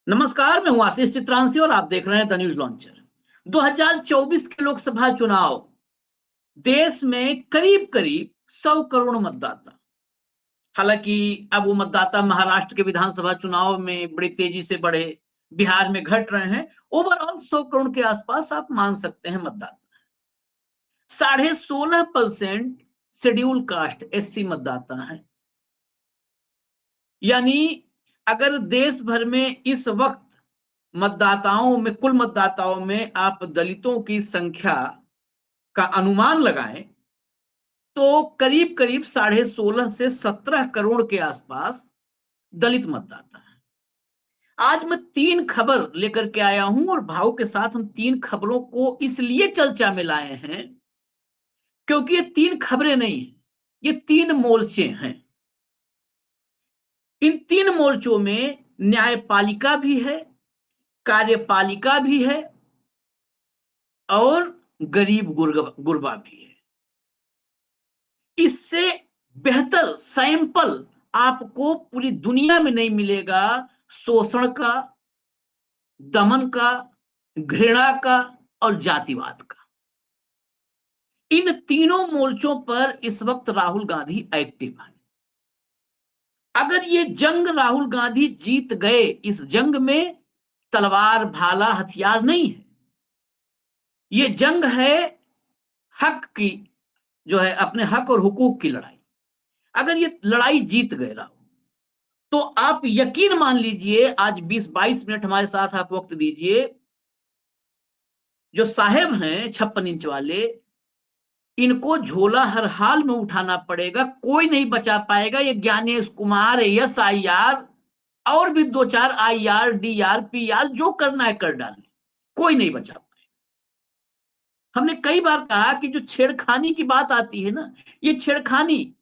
नमस्कार, मैं हूं आशीष चित्रांशी और आप देख रहे हैं द न्यूज लॉन्चर। 2024 के लोकसभा चुनाव देश में करीब करीब 100 करोड़ मतदाता। हालांकि अब वो मतदाता महाराष्ट्र के विधानसभा चुनाव में बड़ी तेजी से बढ़े, बिहार में घट रहे हैं। ओवरऑल 100 करोड़ के आसपास आप मान सकते हैं मतदाता। 16.5% शेड्यूल कास्ट एससी मतदाता है। यानी अगर देश भर में इस वक्त मतदाताओं में, कुल मतदाताओं में आप दलितों की संख्या का अनुमान लगाएं तो करीब करीब 16.5 से 17 करोड़ के आसपास दलित मतदाता है। आज मैं 3 खबर लेकर के आया हूं और भाव के साथ हम 3 खबरों को इसलिए चर्चा में लाए हैं क्योंकि ये 3 खबरें नहीं है, ये 3 मोर्चे हैं। इन 3 मोर्चों में न्यायपालिका भी है, कार्यपालिका भी है और गरीब गुरबा भी है। इससे बेहतर सैंपल आपको पूरी दुनिया में नहीं मिलेगा शोषण का, दमन का, घृणा का और जातिवाद का। इन तीनों मोर्चों पर इस वक्त राहुल गांधी एक्टिव है। अगर ये जंग राहुल गांधी जीत गए, इस जंग में तलवार भाला हथियार नहीं है, ये जंग है हक की, जो है अपने हक और हुकूक की लड़ाई। अगर ये लड़ाई जीत गए राहुल, तो आप यकीन मान लीजिए, आज 20-22 मिनट हमारे साथ आप वक्त दीजिए। जो साहेब हैं 56 इंच वाले, इनको झोला हर हाल में उठाना पड़ेगा, कोई नहीं बचा पाएगा। ये ज्ञानेश कुमार, SIR और भी 2-4 IR DR PR जो करना है कर डालें, कोई नहीं बचा पाएगा। हमने कई बार कहा कि जो छेड़खानी की बात आती है ना, ये छेड़खानी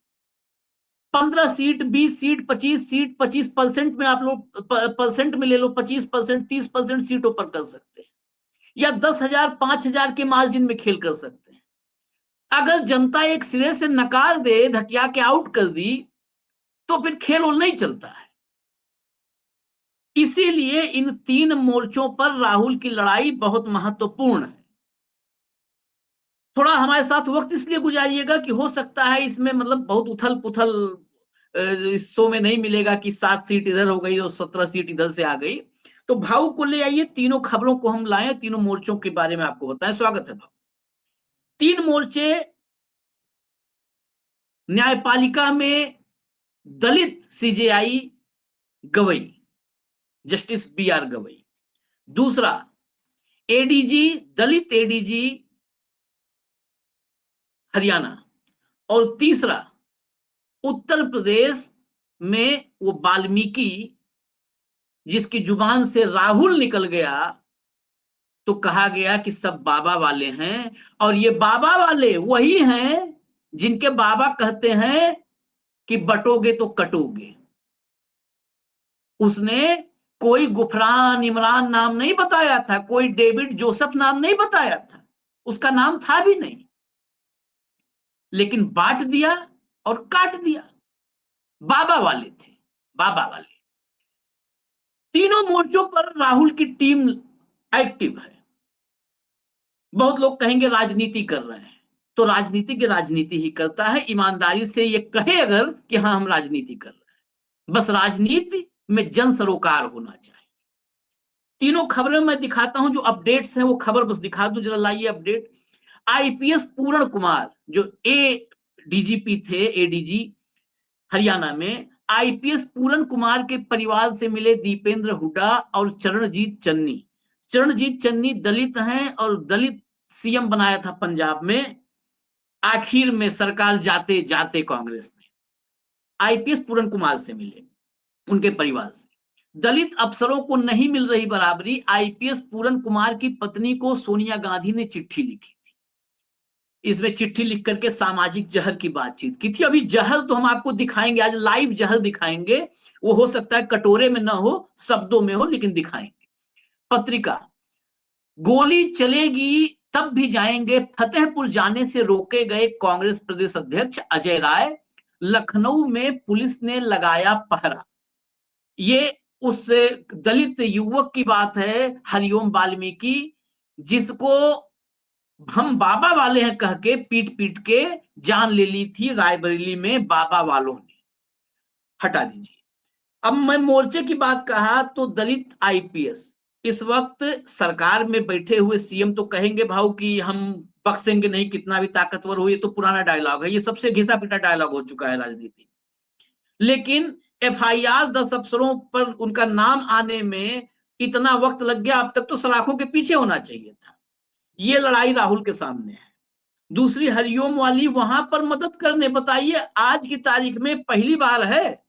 15 सीट, 20 सीट, 25 सीट, 25% में आप लोग परसेंट में ले लो, 25%, 30% सीटों पर कर सकते हैं, या 10,000, 5,000 के मार्जिन में खेल कर सकते हैं। अगर जनता एक सिरे से नकार दे, धकिया के आउट कर दी, तो फिर खेल वो नहीं चलता है। इसीलिए इन 3 मोर्चों पर राहुल की लड़ाई बहुत महत्वपूर्ण है। थोड़ा हमारे साथ वक्त इसलिए गुजारिएगा कि हो सकता है इसमें मतलब बहुत उथल पुथल इस शो में नहीं मिलेगा कि 7 सीट इधर हो गई और 17 सीट इधर से आ गई। तो भाव को ले आइए, तीनों खबरों को हम लाए, तीनों मोर्चों के बारे में आपको बताएं। स्वागत है भाव। 3 मोर्चे। न्यायपालिका में दलित CJI Gavai, justice BR Gavai. दूसरा ADG, दलित ADG हरियाणा। और तीसरा उत्तर प्रदेश में वो वाल्मीकि, जिसकी जुबान से राहुल निकल गया तो कहा गया कि सब बाबा वाले हैं, और ये बाबा वाले वही हैं जिनके बाबा कहते हैं कि बटोगे तो कटोगे। उसने कोई गुफरान इमरान नाम नहीं बताया था, कोई डेविड जोसेफ नाम नहीं बताया था, उसका नाम था भी नहीं, लेकिन बांट दिया और काट दिया। बाबा वाले थे, बाबा वाले। तीनों मोर्चों पर राहुल की टीम एक्टिव है। बहुत लोग कहेंगे राजनीति कर रहे हैं, तो राजनीति की राजनीति ही करता है। ईमानदारी से ये कहे अगर कि हाँ हम राजनीति कर रहे हैं, बस राजनीति में जन सरोकार होना चाहिए। तीनों खबरें मैं दिखाता हूं, जो अपडेट्स हैं वो खबर बस दिखा दूं, जरा लाइए अपडेट। IPS पूर्ण कुमार जो DGP थे, ADG हरियाणा में, IPS पूरण कुमार के परिवार से मिले दीपेंद्र हुड्डा और चरणजीत चन्नी। चरणजीत चन्नी दलित हैं और दलित CM बनाया था पंजाब में। आखिर में सरकार जाते जाते कांग्रेस ने IPS पूरण कुमार से मिले, उनके परिवार से। दलित अफसरों को नहीं मिल रही बराबरी, IPS पूरण कुमार की पत्नी को सोनिया गांधी ने चिट्ठी लिखी थी। इसमें चिट्ठी लिख करके सामाजिक जहर की बातचीत की थी। अभी जहर तो हम आपको दिखाएंगे, आज लाइव जहर दिखाएंगे। वो हो सकता है कटोरे में ना हो, शब्दों में हो, लेकिन दिखाएंगे। पत्रिका, गोली चलेगी तब भी जाएंगे, फतेहपुर जाने से रोके गए कांग्रेस प्रदेश अध्यक्ष अजय राय। लखनऊ में पुलिस ने लगाया पहरा। ये उस दलित युवक की बात है, हरिओम वाल्मीकि, जिसको हम बाबा वाले हैं कह के पीट-पीट के जान ले ली थी रायबरेली में बाबा वालों ने। हटा दीजिए। अब मैं मोर्चे की बात कहा तो दलित आईपीएस इस वक्त सरकार में बैठे हुए सीएम तो कहेंगे भाऊ कि हम बख्शेंगे नहीं कितना भी ताकतवर हो, ये तो पुराना डायलॉग है, ये सबसे घिसा पिटा डायलॉग हो चुका है राजनीति। लेकिन एफआईआर 10 अफसरों पर उनका नाम आने में इतना वक्त लग गया, अब तक तो सलाखों के पीछे होना चाहिए था। ये लड़ाई राहुल के सामने है। दूसरी हरिओम वाली वहां पर मदद करने, बताइए आज की तारीख में पहली बार है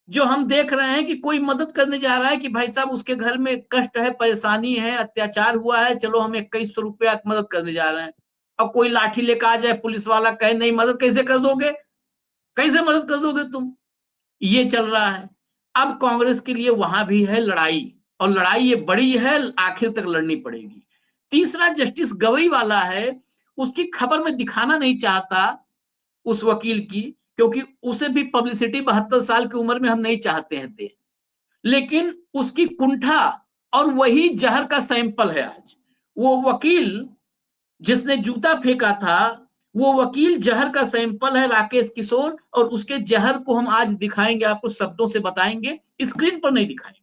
जो हम देख रहे हैं कि कोई मदद करने जा रहा है कि भाई साहब उसके घर में कष्ट है, परेशानी है, अत्याचार हुआ है, चलो हम 2100 रुपया मदद करने जा रहे हैं। अब कोई लाठी लेकर आ जाए, पुलिस वाला कहे नहीं मदद कैसे कर दोगे, कैसे मदद कर दोगे तुम, ये चल रहा है। अब कांग्रेस के लिए वहां भी है लड़ाई, और लड़ाई ये बड़ी है, आखिर तक लड़नी पड़ेगी। तीसरा जस्टिस गवई वाला है, उसकी खबर में दिखाना नहीं चाहता उस वकील की, क्योंकि उसे भी पब्लिसिटी 72 साल की उम्र में हम नहीं चाहते हैं थे। लेकिन उसकी कुंठा और वही जहर का सैंपल है आज। वो वकील जिसने जूता फेंका था, वो वकील जहर का सैंपल है, राकेश किशोर, और उसके जहर को हम आज दिखाएंगे, आपको शब्दों से बताएंगे, स्क्रीन पर नहीं दिखाएंगे।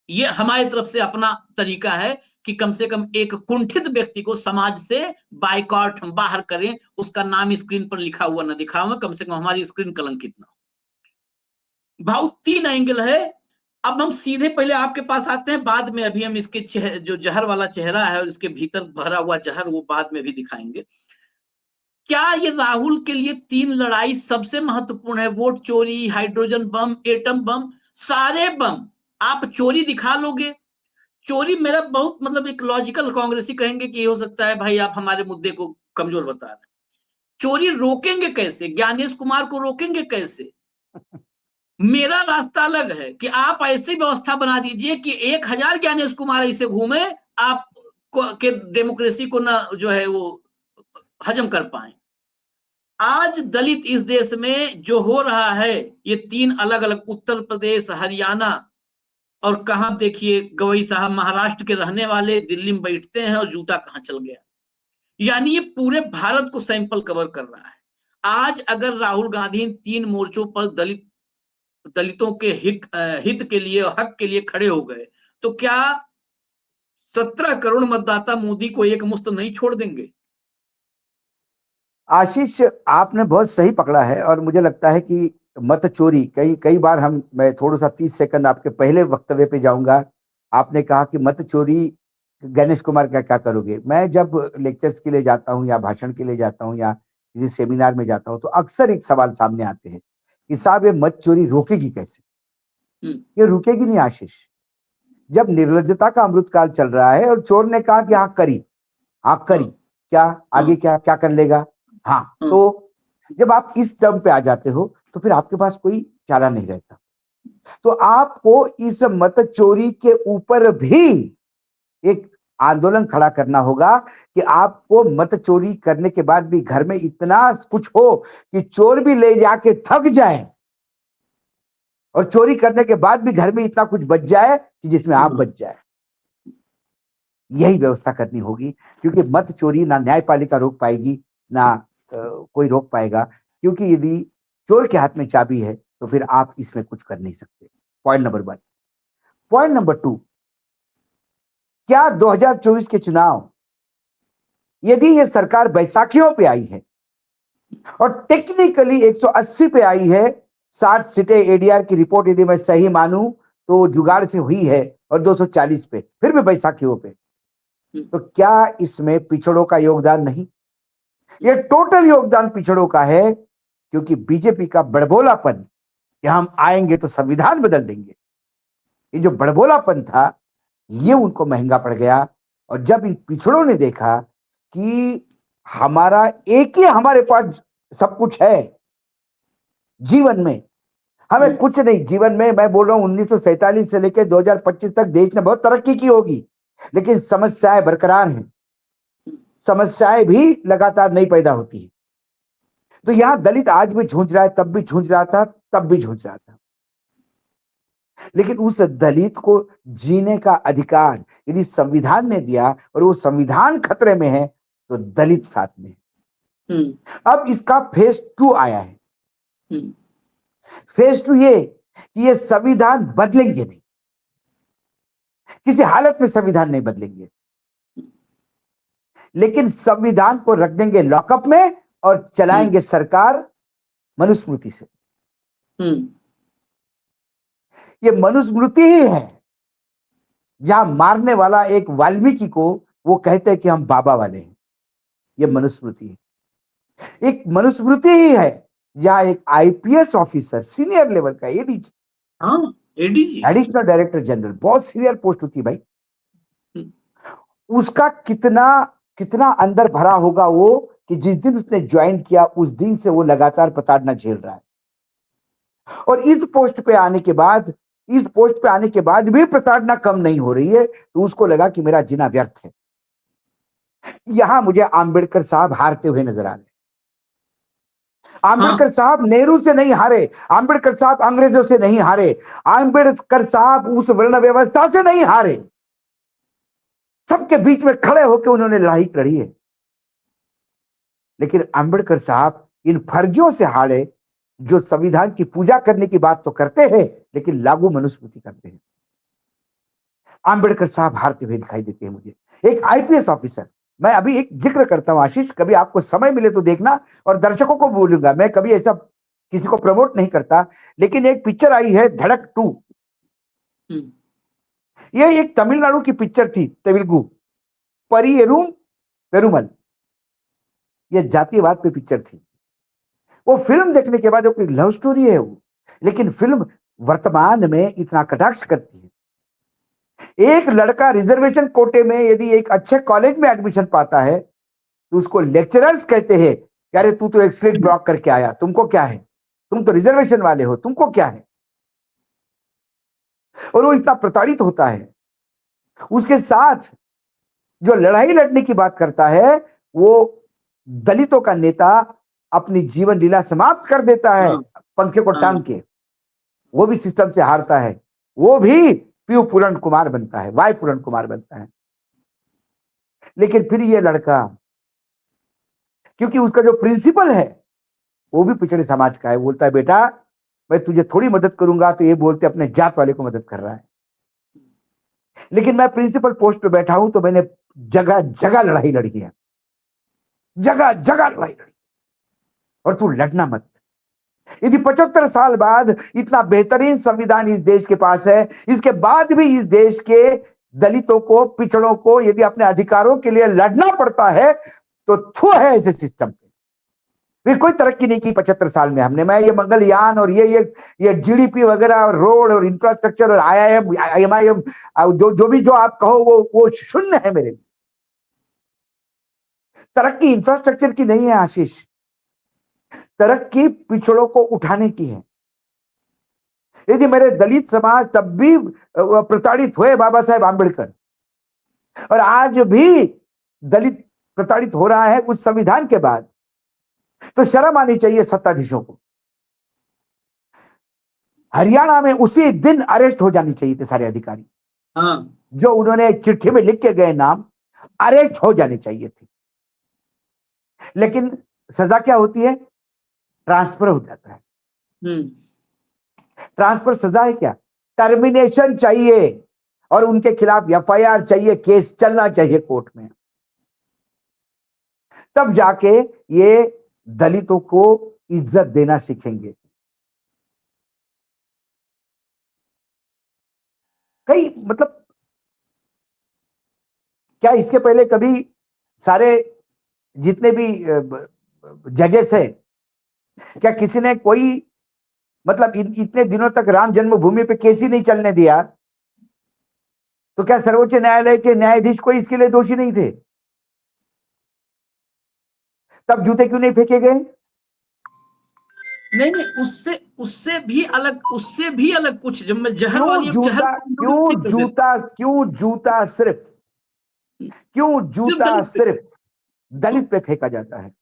ये हमारी तरफ से अपना तरीका है कि कम से कम एक कुंठित व्यक्ति को समाज से बाइकआउट हम बाहर करें, उसका नाम स्क्रीन पर लिखा हुआ ना दिखाओ, कम से कम हमारी स्क्रीन कलंकित ना हो। भाव 3 एंगल है। अब हम सीधे पहले आपके पास आते हैं, बाद में अभी हम इसके जो जहर वाला चेहरा है और इसके भीतर भरा हुआ जहर, वो बाद में भी दिखाएंगे। क्या ये राहुल के लिए 3 लड़ाई सबसे महत्वपूर्ण है? वोट चोरी, हाइड्रोजन बम, एटम बम, सारे बम आप चोरी दिखा लोगे। चोरी मेरा बहुत मतलब एक लॉजिकल कांग्रेसी कहेंगे कि ये हो सकता है भाई आप हमारे मुद्दे को कमजोर बता रहे हैं। चोरी रोकेंगे कैसे? ज्ञानेश कुमार को रोकेंगे कैसे? मेरा रास्ता अलग है कि आप ऐसी व्यवस्था बना दीजिए कि 1000 ज्ञानेश कुमार ऐसे घूमे, आप के डेमोक्रेसी को ना जो है वो हजम कर पाए। आज दलित इस देश में जो हो रहा है, ये 3 अलग अलग उत्तर प्रदेश, हरियाणा, और कहां देखिए गवई साहब महाराष्ट्र के रहने वाले दिल्ली में बैठते हैं और जूता कहां चल गया। यानी ये पूरे भारत को सैंपल कवर कर रहा है। आज अगर राहुल गांधी 3 मोर्चों पर दलितों के हित के लिए और हक के लिए खड़े हो गए, तो क्या 17 करोड़ मतदाता मोदी को एक मुश्त नहीं छोड़ देंगे? आशीष, आपने बहुत सही पकड़ा है और मुझे लगता है कि मत चोरी कई कई बार मैं थोड़ा सा 30 सेकंड आपके पहले वक्तव्य पे जाऊंगा। आपने कहा कि मत चोरी गणेश कुमार का क्या करोगे। मैं जब लेक्चर्स के लिए जाता हूँ या भाषण के लिए जाता हूँ या किसी सेमिनार में जाता हूँ तो अक्सर एक सवाल सामने आते हैं कि साहब ये मत चोरी रोकेगी कैसे। ये रुकेगी नहीं आशीष। जब निर्लज्जता का अमृतकाल चल रहा है और चोर ने कहा कि हाँ करी, हाँ करी, क्या आगे क्या क्या कर लेगा। हाँ, तो जब आप इस दम पे आ जाते हो तो फिर आपके पास कोई चारा नहीं रहता। तो आपको इस मत चोरी के ऊपर भी एक आंदोलन खड़ा करना होगा कि आपको मत चोरी करने के बाद भी घर में इतना कुछ हो कि चोर भी ले जाके थक जाए और चोरी करने के बाद भी घर में इतना कुछ बच जाए कि जिसमें आप बच जाए। यही व्यवस्था करनी होगी, क्योंकि मत चोरी ना न्यायपालिका रोक पाएगी ना कोई रोक पाएगा, क्योंकि यदि चोर के हाथ में चाबी है तो फिर आप इसमें कुछ कर नहीं सकते। Point number 1। पॉइंट नंबर 2, क्या 2024 के चुनाव, यदि ये सरकार बैसाखियों पे आई है और टेक्निकली 180 पे आई है, 60 सीटें एडीआर की रिपोर्ट यदि मैं सही मानूं तो जुगाड़ से हुई है, और 240 पे फिर भी बैसाखियों पे, तो क्या इसमें पिछड़ों का योगदान नहीं? ये टोटल योगदान पिछड़ों का है, क्योंकि बीजेपी का बड़बोलापन कि हम आएंगे तो संविधान बदल देंगे, ये जो बड़बोलापन था ये उनको महंगा पड़ गया। और जब इन पिछड़ों ने देखा कि हमारा एक ही हमारे पास सब कुछ है जीवन में, हमें कुछ नहीं जीवन में, मैं बोल रहा हूं 1947 से लेकर 2025 तक देश ने बहुत तरक्की की होगी, लेकिन समस्याएं बरकरार हैं, समस्याएं भी लगातार नई पैदा होती है। तो यहां दलित आज भी झूंझ रहा है, तब भी झूंझ रहा था, तब भी झूंझ रहा था। लेकिन उस दलित को जीने का अधिकार यदि संविधान ने दिया और वो संविधान खतरे में है तो दलित साथ में है। अब इसका फेज 2 आया है। फेज 2 ये कि ये संविधान बदलेंगे नहीं, किसी हालत में संविधान नहीं बदलेंगे, लेकिन संविधान को रख देंगे लॉकअप में और चलाएंगे सरकार मनुस्मृति से। ये मनुस्मृति ही है जहां मारने वाला एक वाल्मीकि को वो कहते हैं कि हम बाबा वाले हैं। ये मनुस्मृति है। एक मनुस्मृति ही है जहां एक आईपीएस ऑफिसर सीनियर लेवल का ADG, ADG additional director general, बहुत सीनियर पोस्ट होती है भाई, उसका कितना कितना अंदर भरा होगा वो कि जिस दिन उसने ज्वाइन किया उस दिन से वो लगातार प्रताड़ना झेल रहा है। और इस पोस्ट पे आने के बाद, इस पोस्ट पे आने के बाद भी प्रताड़ना कम नहीं हो रही है, तो उसको लगा कि मेरा जीना व्यर्थ है। यहां मुझे आंबेडकर साहब हारते हुए नजर आ रहे। आंबेडकर साहब नेहरू से नहीं हारे, आंबेडकर साहब अंग्रेजों से नहीं हारे, आंबेडकर साहब उस वर्ण व्यवस्था से नहीं हारे, सबके बीच में खड़े होकर उन्होंने लड़ाई लड़ी है। लेकिन आंबेडकर साहब इन फर्जियों से हारे जो संविधान की पूजा करने की बात तो करते हैं लेकिन लागू मनुस्मृति करते हैं। आंबेडकर साहब हारते हुए दिखाई देते हैं मुझे। एक आईपीएस ऑफिसर, मैं अभी एक जिक्र करता हूं आशीष, कभी आपको समय मिले तो देखना, और दर्शकों को बोलूंगा, मैं कभी ऐसा किसी को प्रमोट नहीं करता, लेकिन एक पिक्चर आई है धड़क 2। ये एक तमिलनाडु की पिक्चर थी, तेलुगु, परियेरूम पेरुमल, ये जातिवाद पे पिक्चर थी। वो फिल्म देखने के बाद वो कोई लव स्टोरी है वो, लेकिन फिल्म वर्तमान में इतना कटाक्ष करती है। एक लड़का रिजर्वेशन कोटे में यदि एक अच्छे कॉलेज में एडमिशन पाता है तो उसको लेक्चरर्स कहते हैं कि अरे तू तो एक स्लिट ब्लॉक करके आया, तुमको क्या है, तुम तो रिजर्वेशन वाले हो, तुमको क्या है। और वो इतना प्रताड़ित होता है। उसके साथ जो लड़ाई लड़ने की बात करता है वो दलितों का नेता अपनी जीवन लीला समाप्त कर देता है पंखे को टांग के, वो भी सिस्टम से हारता है, वो भी पी पूरण कुमार बनता है, वाई पूरण कुमार बनता है। लेकिन फिर ये लड़का, क्योंकि उसका जो प्रिंसिपल है वो भी पिछड़े समाज का है, बोलता है बेटा मैं तुझे थोड़ी मदद करूंगा, तो ये बोलते अपने जात वाले को मदद कर रहा है। लेकिन मैं प्रिंसिपल पोस्ट पे बैठा हूं तो मैंने जगह जगह लड़ाई लड़ी है, जगह जगह लड़ाई लड़ी, और तू लड़ना मत। यदि 75 साल बाद इतना बेहतरीन संविधान इस देश के पास है, इसके बाद भी इस देश के दलितों को, पिछड़ों को यदि अपने अधिकारों के लिए लड़ना पड़ता है तो थू है ऐसे सिस्टम पे। फिर कोई तरक्की नहीं की 75 साल में हमने। मैं ये मंगलयान और ये जीडीपी वगैरह और रोड और इंफ्रास्ट्रक्चर और IIM जो आप कहो वो शून्य है मेरे लिए। तरक्की इंफ्रास्ट्रक्चर की नहीं है आशीष, तरक्की पिछड़ों को उठाने की है। यदि मेरे दलित समाज तब भी प्रताड़ित हुए बाबा साहेब आंबेडकर, और आज भी दलित प्रताड़ित हो रहा है उस संविधान के बाद, तो शर्म आनी चाहिए सत्ताधीशों को। हरियाणा में उसी दिन अरेस्ट हो जानी चाहिए थे सारे अधिकारी, जो उन्होंने चिट्ठी में लिख के गए नाम, अरेस्ट हो जाने चाहिए थे। लेकिन सजा क्या होती है? ट्रांसफर हो जाता है। ट्रांसफर सजा है क्या? टर्मिनेशन चाहिए और उनके खिलाफ FIR चाहिए, केस चलना चाहिए कोर्ट में, तब जाके ये दलितों को इज्जत देना सीखेंगे। कई मतलब क्या इसके पहले कभी सारे जितने भी जजेस है, क्या किसी ने कोई मतलब इतने दिनों तक राम जन्मभूमि पे केस ही नहीं चलने दिया? तो क्या सर्वोच्च न्यायालय के न्यायाधीश कोई इसके लिए दोषी नहीं थे? तब जूते क्यों नहीं फेंके गए? नहीं, उससे भी अलग कुछ, जब मैं जहर वाली क्यों जूता सिर्फ दलित पे फेंका जाता है?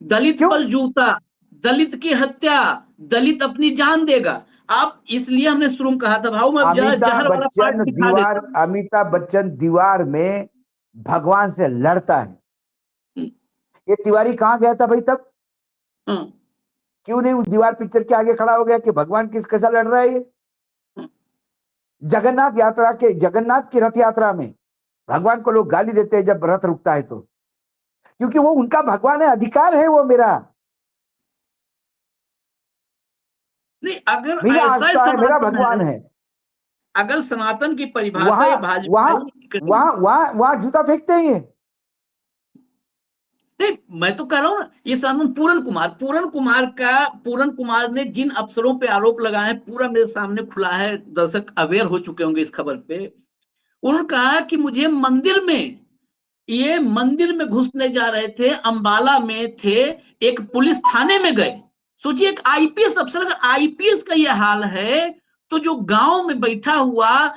दलित पर जूता, दलित की हत्या, दलित अपनी जान देगा। आप इसलिए हमने शुरू में कहा था भाऊ, मैं अब जहर वाला पार्ट दिखा देता हूं। अमिताभ बच्चन दीवार में भगवान से लड़ता है। हम्म, ये तिवारी कहाँ गया था भाई तब? हम्म, क्यों नहीं उस दीवार पिक्चर के आगे खड़ा हो गया कि भगवान किस कैसा लड़ रहा है ये? हम्म। जगन्नाथ की रथ यात्रा में भगवान को लोग गाली देते हैं जब रथ रुकता है तो, क्योंकि वो उनका भगवान है, अधिकार है वो मेरा। नहीं, अगर मेरा ऐसा ही आस्था है, मेरा सनातन भगवान है, है। अगर सनातन की परिभाषा वहां ये वहां भाजपाई करेगी। वहां वहां वहां जूता फेंकते हैं ये। नहीं, मैं तो कह रहा हूं ना, ये सनातन पूरन कुमार ने जिन अफसरों पे आरोप लगाए हैं, पूरा मेरे सामने खुला है, दर्शक अवेयर हो चुके होंगे इस खबर पे। उन्होंने कहा कि मुझे मंदिर में घुसने जा रहे थे, अंबाला में थे, एक पुलिस थाने में गए। सोचिए, एक आईपीएस अफसर, अगर आईपीएस का यह हाल है, तो जो गांव में बैठा हुआ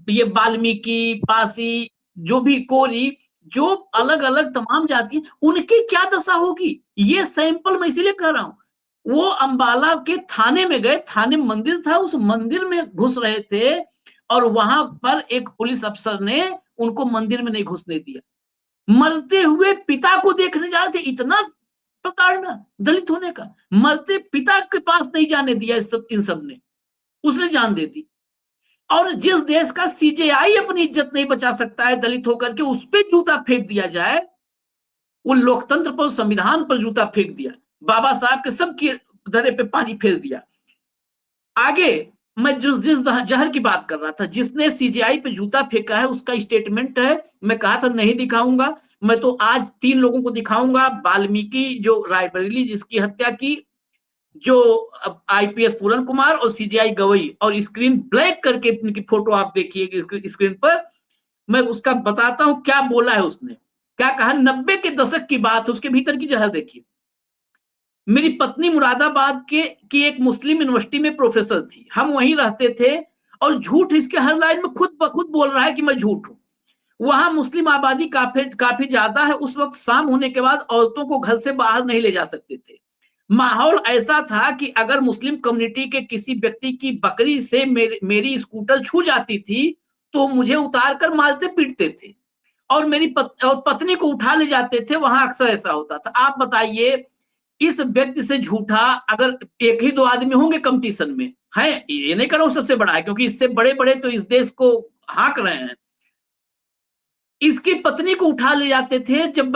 ये वाल्मीकि, पासी, जो भी कोरी, जो अलग अलग तमाम जाति, उनकी क्या दशा होगी? ये सैंपल मैं इसीलिए कह रहा हूं। वो अंबाला के थाने में गए, थाने में मंदिर था, उस मंदिर में घुस रहे थे, और वहां पर एक पुलिस अफसर ने उनको मंदिर में नहीं घुसने दिया। मरते हुए पिता को देखने जा रहे थे, इतना प्रताड़ना दलित होने का। मरते पिता के पास नहीं जाने दिया इन सब ने, उसने जान दे दी। और जिस देश का सीजेआई अपनी इज्जत नहीं बचा सकता है दलित होकर के, उस पर जूता फेंक दिया जाए, वो लोकतंत्र पर, संविधान पर जूता फेंक दिया, बाबा साहब के सबके धरे पे पानी फेर दिया। आगे मैं जिस जहर की बात कर रहा था, जिसने सीजीआई पे जूता फेंका है, उसका स्टेटमेंट है। मैं कहा था नहीं दिखाऊंगा, मैं तो आज 3 लोगों को दिखाऊंगा। वाल्मीकि जो रायबरेली जिसकी हत्या की, जो आईपीएस पूरन कुमार, और सीजीआई गवई, और स्क्रीन ब्लैक करके उनकी फोटो आप देखिए स्क्रीन पर। मैं उसका बताता हूं क्या बोला है उसने, क्या कहा। 90 के दशक की बात है, उसके भीतर की जहर देखिए। मेरी पत्नी मुरादाबाद के की एक मुस्लिम यूनिवर्सिटी में प्रोफेसर थी, हम वहीं रहते थे, और झूठ इसके हर लाइन में खुद ब खुद बोल रहा है कि मैं झूठ हूं। वहां मुस्लिम आबादी काफी काफी ज्यादा है। उस वक्त शाम होने के बाद औरतों को घर से बाहर नहीं ले जा सकते थे। माहौल ऐसा था कि अगर मुस्लिम कम्युनिटी के किसी व्यक्ति की बकरी से मेरी स्कूटर छू जाती थी, तो मुझे उतार कर मारते पीटते थे, और पत्नी को उठा ले जाते थे। वहां अक्सर ऐसा होता था। आप बताइए, इस व्यक्ति से झूठा अगर एक ही 2 आदमी होंगे कंपटीशन में, है, ये नहीं करो सबसे बड़ा है, क्योंकि इससे बड़े बड़े तो इस देश को हाँक रहे हैं। इसकी पत्नी को उठा ले जाते थे, जब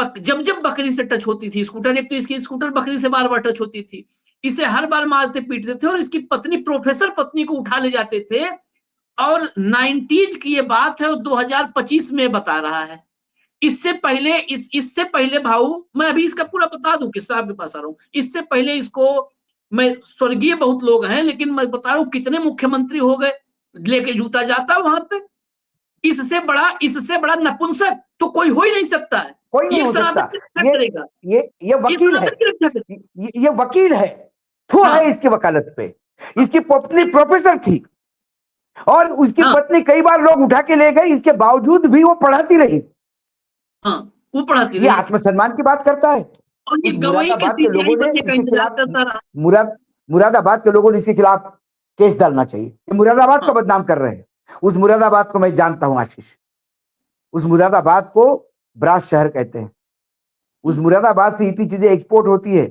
बकरी से टच होती थी स्कूटर, एक तो इसकी स्कूटर बकरी से बार बार टच होती थी, इसे हर बार मारते पीटते थे, और इसकी पत्नी, प्रोफेसर पत्नी को उठा ले जाते थे। और 90s की ये बात है, और 2025 में बता रहा है। इससे पहले भाऊ, मैं अभी इसका पूरा बता दूं, किस्सा आपके पास आ रहा हूं। इससे पहले इसको, मैं, स्वर्गीय बहुत लोग हैं, लेकिन मैं बता रहा हूं कितने मुख्यमंत्री हो गए, लेके जूता जाता वहां पे। इससे बड़ा नपुंसक तो कोई हो ही नहीं सकता है। कोई नहीं ये हो सनातन सकता। की रक्षा ये करेगा, ये ये वकील है। सनातन की रक्षा करेगा। ये वकील है। थू हाँ, है इसकी वकालत पे। हाँ, इसकी पत्नी प्रोफेसर थी, और उसकी हाँ, पत्नी कई बार लोग उठा के ले गए, इसके बावजूद भी वो पढ़ाती रही। हाँ, वो पढ़ाती ये रही। आत्मसम्मान की बात करता है। और ये उस गवई के मुरादाबाद के सीजीआई लोगों ने बनने का इसके इंतजार खिलाफ, करता रहा। मुरादाबाद के लोगों ने इसके खिलाफ केस डालना चाहिए। ये मुरादाबाद को हाँ, बदनाम कर रहे हैं। उस मुरादाबाद को मैं जानता हूं आशीष। उस मुरादाबाद को ब्रास शहर कहते हैं। उस मुरादाबाद से इतनी चीजें एक्सपोर्ट होती है,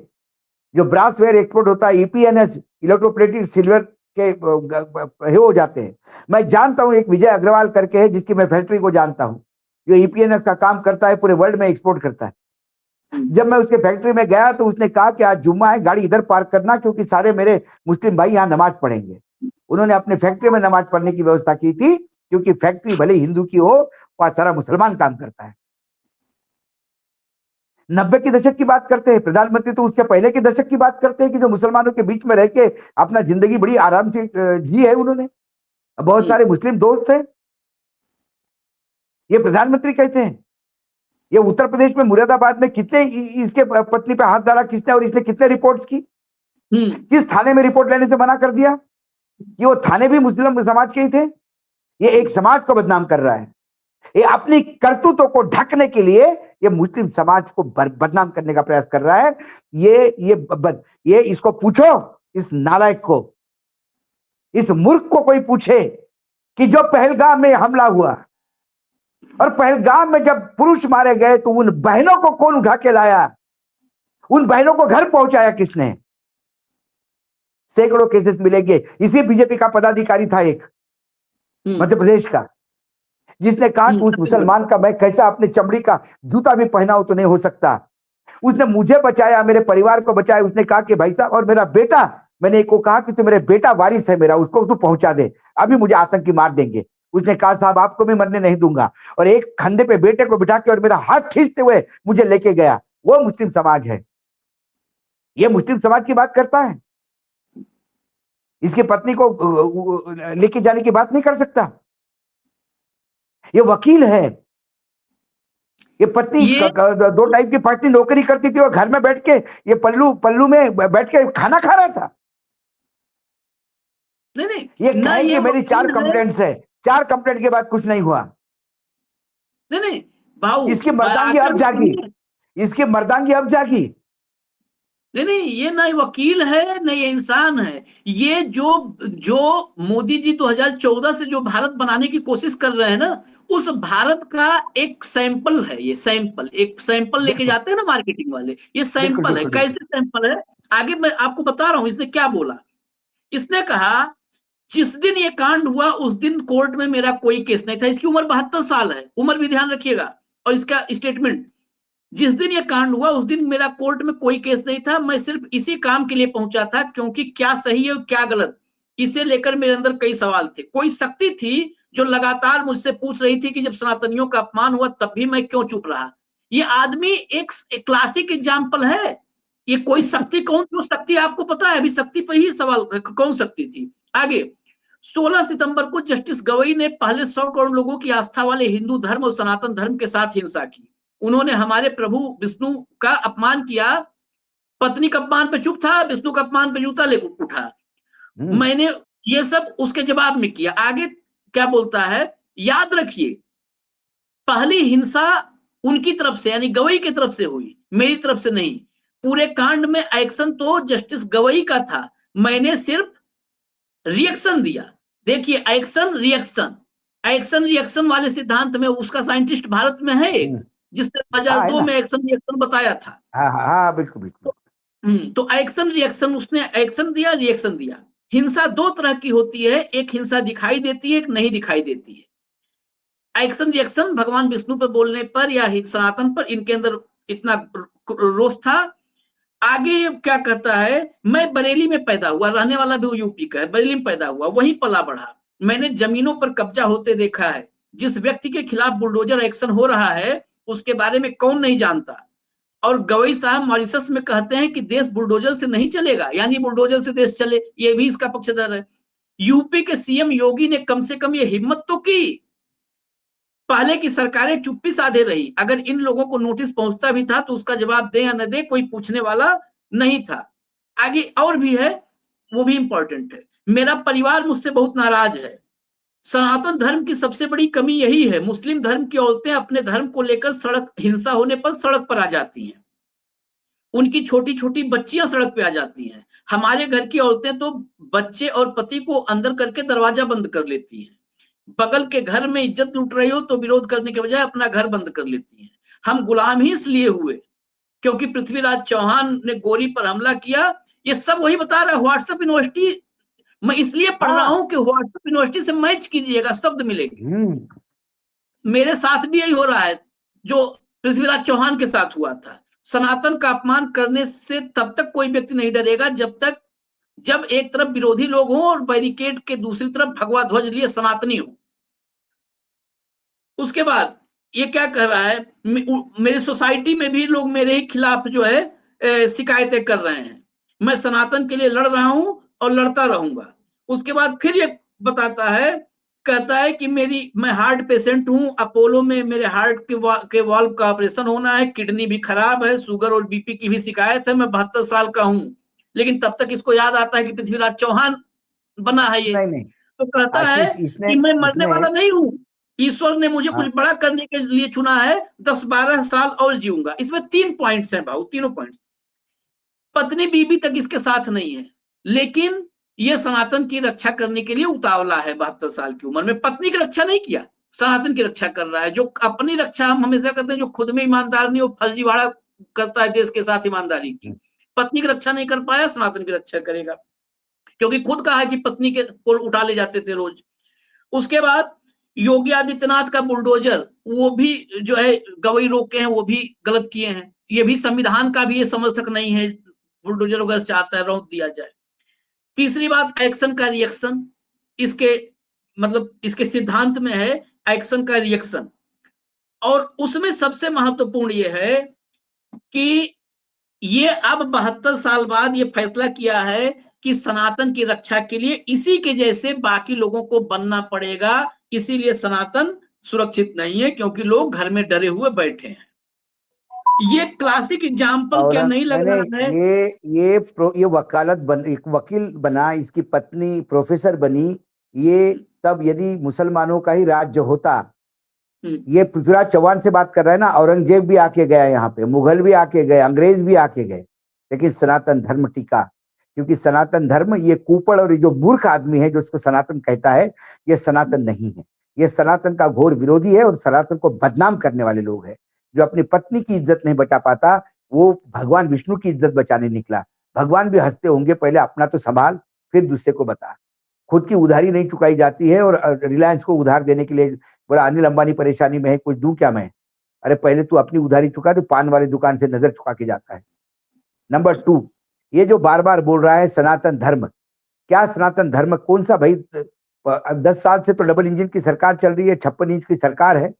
जो ब्रासवेयर एक्सपोर्ट होता है, ईपीएनएस, इलेक्ट्रोप्लेटेड सिल्वर के हो जाते हैं। मैं जानता हूं, एक विजय अग्रवाल करके है, जिसकी मैं फैक्ट्री को जानता हूं, जो ईपीएनएस का काम करता है, पूरे वर्ल्ड में एक्सपोर्ट करता है। जब मैं उसके फैक्ट्री में गया तो उसने कहा कि आज जुम्मा है, गाड़ी इधर पार्क करना, क्योंकि सारे मेरे मुस्लिम भाई यहाँ नमाज पढ़ेंगे। उन्होंने अपने फैक्ट्री में नमाज पढ़ने की व्यवस्था की थी, क्योंकि फैक्ट्री भले हिंदू की हो, वहां सारा मुसलमान काम करता है। 90 के दशक की बात करते हैं प्रधानमंत्री, तो उसके पहले के दशक की बात करते हैं कि जो मुसलमानों के बीच में रह के अपना जिंदगी बड़ी आराम से जी है उन्होंने। बहुत सारे मुस्लिम दोस्त हैं। ये प्रधानमंत्री कहते हैं। ये उत्तर प्रदेश में मुरादाबाद में कितने इसके पत्नी पे हाथ डाला किसने, और इसने कितने रिपोर्ट्स की, किस थाने में रिपोर्ट लेने से मना कर दिया? ये वो थाने भी मुस्लिम समाज के ही थे। ये एक समाज को बदनाम कर रहा है। ये अपनी करतूतों को ढकने के लिए ये मुस्लिम समाज को बदनाम करने का प्रयास कर रहा है। ये इसको पूछो, इस नालायक को, इस मूर्ख को कोई पूछे कि जो पहलगाम में हमला हुआ और पहलगाम में जब पुरुष मारे गए तो उन बहनों को कौन उठा के लाया, उन बहनों को घर पहुंचाया किसने? सैकड़ों केसेस मिलेंगे। इसी बीजेपी का पदाधिकारी था एक मध्य प्रदेश का, जिसने कहा कि उस मुसलमान का मैं कैसा अपनी चमड़ी का जूता भी पहना हो तो नहीं हो सकता। उसने मुझे बचाया, मेरे परिवार को बचाया। उसने कहा कि भाई साहब, और मेरा बेटा, मैंने एक को कहा कि तू मेरे बेटा वारिस है मेरा, उसको तू पहुंचा दे, अभी मुझे आतंकी मार देंगे। उसने कहा साहब आपको भी मरने नहीं दूंगा, और एक कंधे पे बेटे को बिठा के और मेरा हाथ खींचते हुए मुझे लेके गया। वो मुस्लिम समाज है, ये मुस्लिम समाज की बात करता है। इसकी पत्नी को लेके जाने की बात नहीं कर सकता। ये वकील है, ये पत्नी दो टाइप की पत्नी नौकरी करती थी और घर में बैठ के ये पल्लू में बैठ के खाना खा रहा था। नहीं ये कहेंगे मेरी 4 कंप्लेंट्स है, 4 कंप्लेंट के बाद कुछ नहीं हुआ। नहीं भाऊ, इसकी मर्दांगी अब जागी, इसकी मर्दांगी अब जागी। नहीं, ये ना वकील है ना ये इंसान है। ये जो मोदी जी 2014 से जो भारत बनाने की कोशिश कर रहे हैं ना, उस भारत का एक सैंपल है। ये सैंपल, एक सैंपल लेके जाते हैं ना मार्केटिंग वाले, ये सैंपल है। कैसे सैंपल है, आगे मैं आपको बता रहा हूं। इसने क्या बोला, इसने कहा जिस दिन ये कांड हुआ उस दिन कोर्ट में मेरा कोई केस नहीं था। इसकी उम्र 72 साल है, उम्र भी ध्यान रखिएगा। और इसका स्टेटमेंट, जिस दिन ये कांड हुआ उस दिन मेरा कोर्ट में कोई केस नहीं था। मैं सिर्फ इसी काम के लिए पहुंचा था क्योंकि क्या सही है और क्या गलत, इसे लेकर मेरे अंदर कई सवाल थे। कोई शक्ति थी जो लगातार मुझसे पूछ रही थी कि जब सनातनियों का अपमान हुआ तब भी मैं क्यों चुप रहा। ये आदमी एक क्लासिक एग्जाम्पल है। ये कोई शक्ति, कौन जो शक्ति आपको पता है? अभी शक्ति पर ही सवाल, कौन शक्ति थी। आगे 16 सितंबर को जस्टिस गवई ने पहले 100 करोड़ लोगों की आस्था वाले हिंदू धर्म और सनातन धर्म के साथ हिंसा की। उन्होंने हमारे प्रभु विष्णु का अपमान किया। पत्नी का अपमान पे चुप था, विष्णु का अपमान पे जूता ले उठा। मैंने ये सब उसके जवाब में किया। आगे क्या बोलता है, याद रखिए पहली हिंसा उनकी तरफ से यानी गवई की तरफ से हुई, मेरी तरफ से नहीं। पूरे कांड में एक्शन तो जस्टिस गवई का था, मैंने सिर्फ रिएक्शन दिया। देखिए एक्शन रिएक्शन, एक्शन रिएक्शन वाले सिद्धांत में उसका साइंटिस्ट भारत में है जिसने 2002 में एक्शन रिएक्शन बताया था। हाँ बिल्कुल बिल्कुल। तो एक्शन रिएक्शन, उसने एक्शन दिया रिएक्शन दिया। हिंसा दो तरह की होती है, एक हिंसा दिखाई देती है, एक नहीं दिखाई देती है। एक्शन रिएक्शन भगवान विष्णु पर बोलने पर या सनातन पर इनके अंदर इतना रोष था। आगे क्या कहता है, मैं बरेली में पैदा हुआ, रहने वाला भी यूपी का है, बरेली में पैदा हुआ, वहीं पला बढ़ा। मैंने जमीनों पर कब्जा होते देखा है। जिस व्यक्ति के खिलाफ बुलडोजर एक्शन हो रहा है उसके बारे में कौन नहीं जानता। और गवई साहब मॉरिशस में कहते हैं कि देश बुलडोजर से नहीं चलेगा, यानी बुलडोजर से देश चले, ये भी इसका पक्षधर है। यूपी के सीएम योगी ने कम से कम ये हिम्मत तो की। पहले की सरकारें चुप्पी साधे रही। अगर इन लोगों को नोटिस पहुंचता भी था तो उसका जवाब दे या न दे कोई पूछने वाला नहीं था। आगे और भी है, वो भी इंपॉर्टेंट है। मेरा परिवार मुझसे बहुत नाराज है। सनातन धर्म की सबसे बड़ी कमी यही है, मुस्लिम धर्म की औरतें अपने धर्म को लेकर सड़क, हिंसा होने पर सड़क पर आ जाती हैं। उनकी छोटी छोटी बच्चियां सड़क पे आ जाती हैं। हमारे घर की औरतें तो बच्चे और पति को अंदर करके दरवाजा बंद कर लेती हैं। बगल के घर में इज्जत लूट रही हो तो विरोध करने के बजाय अपना घर बंद कर लेती हैं। हम गुलाम ही इसलिए हुए क्योंकि पृथ्वीराज चौहान ने गोरी पर हमला किया। ये सब वही बता रहा है। व्हाट्सएप यूनिवर्सिटी मैं इसलिए पढ़ रहा हूं कि व्हाट्सएप यूनिवर्सिटी से मैच कीजिएगा, शब्द मिलेंगे। मेरे साथ भी यही हो रहा है जो पृथ्वीराज चौहान के साथ हुआ था। सनातन का अपमान करने से तब तक कोई व्यक्ति नहीं डरेगा जब एक तरफ विरोधी लोग हों और बैरिकेड के दूसरी तरफ भगवा ध्वज लिए सनातनी हो। उसके बाद ये क्या कह रहा है, मेरी सोसाइटी में भी लोग मेरे ही खिलाफ जो है शिकायतें कर रहे हैं। मैं सनातन के लिए लड़ रहा हूं और लड़ता रहूंगा। उसके बाद फिर ये बताता है, कहता है कि मैं हार्ट पेशेंट हूं, अपोलो में मेरे हार्ट के वाल्व का ऑपरेशन होना है, किडनी भी खराब है, शुगर और बीपी की भी शिकायत है, मैं 72 साल का हूं। लेकिन तब तक इसको याद आता है कि पृथ्वीराज चौहान बना है ये। नहीं तो कहता है कि मैं मरने वाला नहीं हूं, ईश्वर ने मुझे कुछ बड़ा करने के लिए चुना है, 10-12 साल और जीऊंगा। इसमें 3 पॉइंट्स हैं भाऊ, तीनों पॉइंट्स। पत्नी बीबी तक इसके साथ नहीं है, लेकिन ये सनातन की रक्षा करने के लिए उतावला है, 72 साल की उम्र में पत्नी की रक्षा नहीं किया, सनातन की रक्षा कर रहा है। जो अपनी रक्षा हम हमेशा कहते हैं, जो खुद में ईमानदार नहीं, वो फर्जीवाड़ा करता है देश के साथ ईमानदारी की। पत्नी की रक्षा नहीं कर पाया, सनातन की रक्षा करेगा, क्योंकि खुद कहा है कि पत्नी के को उठा ले जाते थे रोज। उसके बाद योगी आदित्यनाथ का बुलडोजर, वो भी जो है गवई रोके हैं, वो भी गलत किए हैं। ये भी संविधान का भी ये समर्थक नहीं है, बुलडोजर वगैरह चाहता है रोक दिया जाए। तीसरी बात, एक्शन का रिएक्शन, इसके मतलब इसके सिद्धांत में है एक्शन का रिएक्शन। और उसमें सबसे महत्वपूर्ण ये है कि ये अब 72 साल बाद ये फैसला किया है कि सनातन की रक्षा के लिए इसी के जैसे बाकी लोगों को बनना पड़ेगा, इसीलिए सनातन सुरक्षित नहीं है, क्योंकि लोग घर में डरे हुए बैठे हैं। ये क्लासिक एग्जाम्पल क्या और नहीं लग मैंने रहा है? ये वकालत एक वकील बना, इसकी पत्नी प्रोफेसर बनी। ये तब यदि मुसलमानों का ही राज्य होता, ये पृथ्वीराज चौहान से बात कर रहा है ना, औरंगजेब भी आके गया यहाँ पे, मुगल भी आके गए, अंग्रेज भी आके गए, लेकिन सनातन धर्म टिका। क्योंकि सनातन धर्म, ये कुपड़ और ये जो मूर्ख आदमी है जो उसको सनातन कहता है, ये सनातन नहीं है। ये सनातन का घोर विरोधी है और सनातन को बदनाम करने वाले लोग हैं। जो अपनी पत्नी की इज्जत नहीं बचा पाता, वो भगवान विष्णु की इज्जत बचाने निकला। भगवान भी हंसते होंगे, पहले अपना तो संभाल, फिर दूसरे को बता। खुद की उधारी नहीं चुकाई जाती है और रिलायंस को उधार देने के लिए बोला अनिल अंबानी परेशानी में है, कुछ दूं क्या मैं? अरे पहले तू अपनी उधारी चुका, तो पान वाले दुकान से नजर चुका के जाता है। नंबर 2, ये जो बार बार बोल रहा है सनातन धर्म, क्या सनातन धर्म कौन सा भाई? 10 साल से तो डबल इंजन की सरकार चल रही है, 56 इंच की सरकार है,